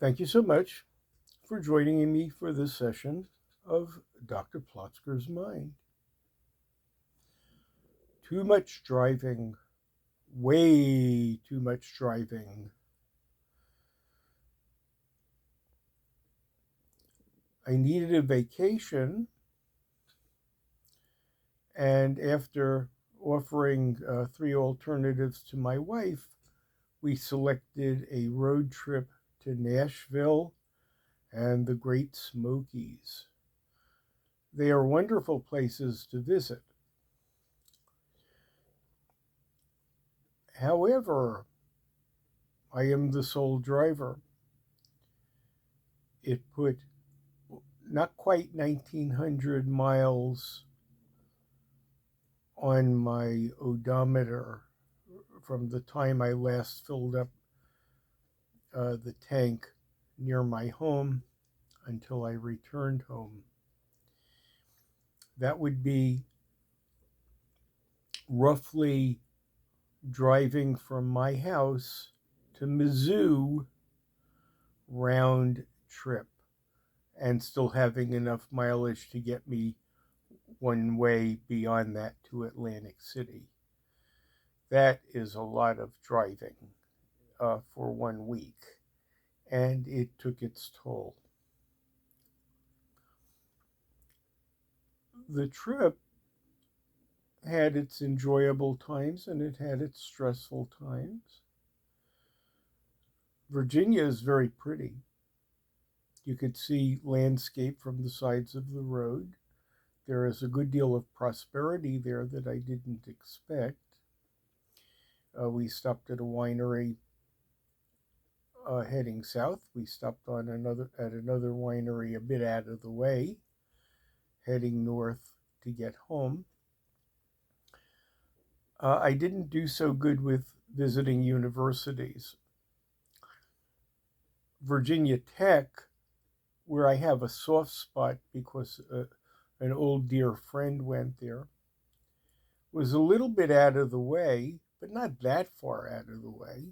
Thank you so much for joining me for this session of Dr. Plotzker's Mind. Too much driving, way too much driving. I needed a vacation, and after offering three alternatives to my wife, we selected a road trip to Nashville and the Great Smokies. They are wonderful places to visit. However, I am the sole driver. It put not quite 1,900 miles on my odometer from the time I last filled up the tank near my home until I returned home. That would be roughly driving from my house to Mizzou round trip and still having enough mileage to get me one way beyond that to Atlantic City. That is a lot of driving for 1 week, and it took its toll. The trip had its enjoyable times and it had its stressful times. Virginia is very pretty. You could see landscape from the sides of the road. There is a good deal of prosperity there that I didn't expect. We stopped at a winery heading south. We stopped at another winery a bit out of the way, heading north to get home. I didn't do so good with visiting universities. Virginia Tech, where I have a soft spot because an old dear friend went there, was a little bit out of the way, but not that far out of the way.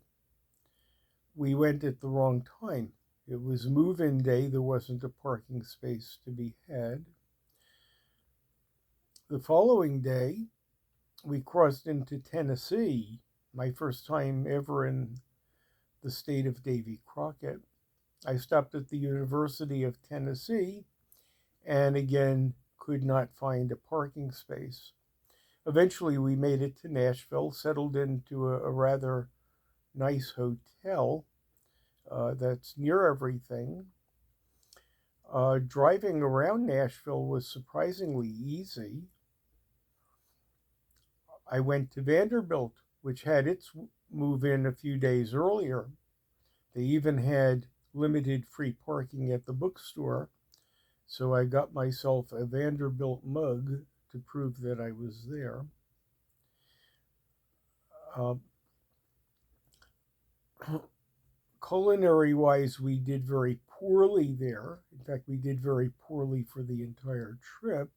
We went at the wrong time. It was move-in day. There wasn't a parking space to be had. The following day, we crossed into Tennessee, my first time ever in the state of Davy Crockett. I stopped at the University of Tennessee and again could not find a parking space. Eventually, we made it to Nashville, settled into a rather nice hotel that's near everything. Driving around Nashville was surprisingly easy. I went to Vanderbilt, which had its move in a few days earlier. They even had limited free parking at the bookstore, so I got myself a Vanderbilt mug to prove that I was there. Culinary-wise, we did very poorly there. In fact, we did very poorly for the entire trip.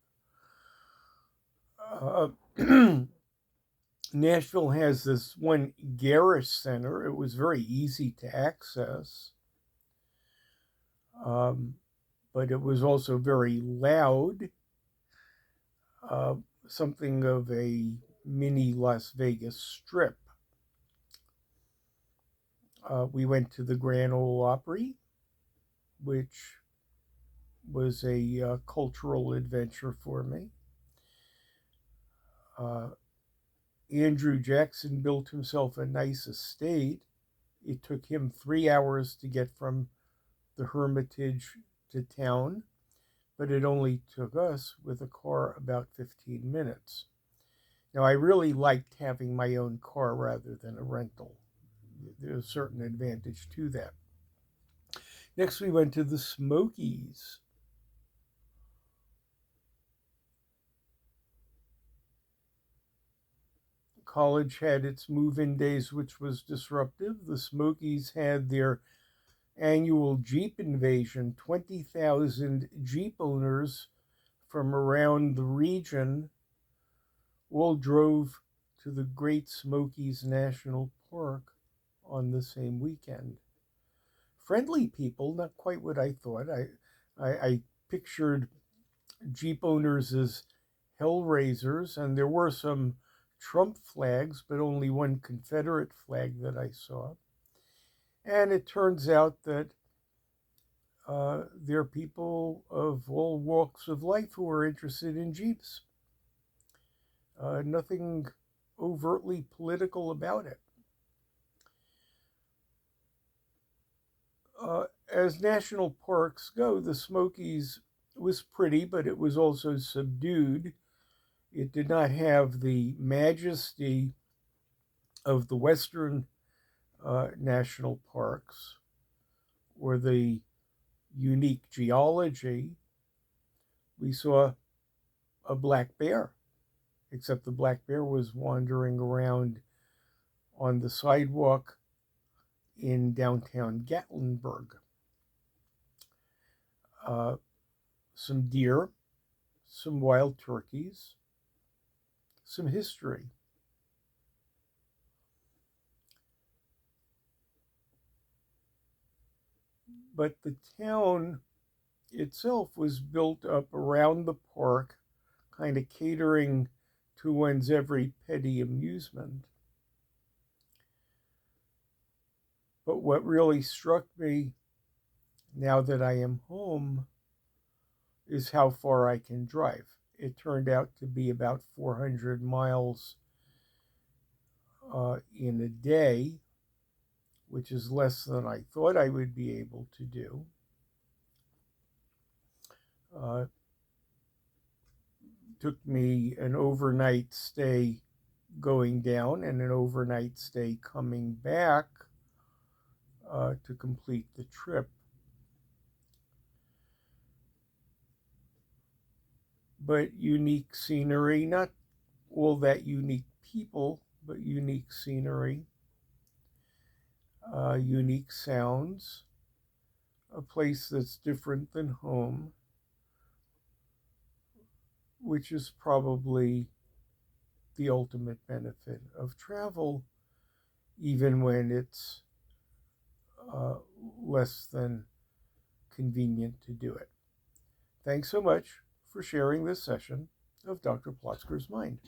Nashville has this one garish center. It was very easy to access, but it was also very loud, something of a mini Las Vegas Strip. We went to the Grand Ole Opry, which was a cultural adventure for me. Andrew Jackson built himself a nice estate. It took him 3 hours to get from the Hermitage to town, but it only took us with a car about 15 minutes. Now, I really liked having my own car rather than a rental. There's a certain advantage to that. Next, we went to the Smokies. College had its move-in days, which was disruptive. The Smokies had their annual Jeep invasion. 20,000 Jeep owners from around the region all drove to the Great Smokies National Park on the same weekend. friendly people, not quite what I thought. I pictured Jeep owners as hellraisers, and there were some Trump flags, but only one Confederate flag that I saw. And it turns out that there are people of all walks of life who are interested in Jeeps. Nothing overtly political about it. As national parks go, the Smokies was pretty, but it was also subdued. It did not have the majesty of the Western national parks or the unique geology. We saw a black bear, except the black bear was wandering around on the sidewalk in downtown Gatlinburg. Uh, some deer, some wild turkeys, some history. But the town itself was built up around the park, kind of catering to one's every petty amusement. But what really struck me now that I am home is how far I can drive. It turned out to be about 400 miles in a day, which is less than I thought I would be able to do. Uh, took me an overnight stay going down and an overnight stay coming back to complete the trip. But unique scenery, not all that unique people, but unique scenery, unique sounds, a place that's different than home, which is probably the ultimate benefit of travel, even when it's uh, less than convenient to do it. Thanks so much for sharing this session of Dr. Plotzker's Mind.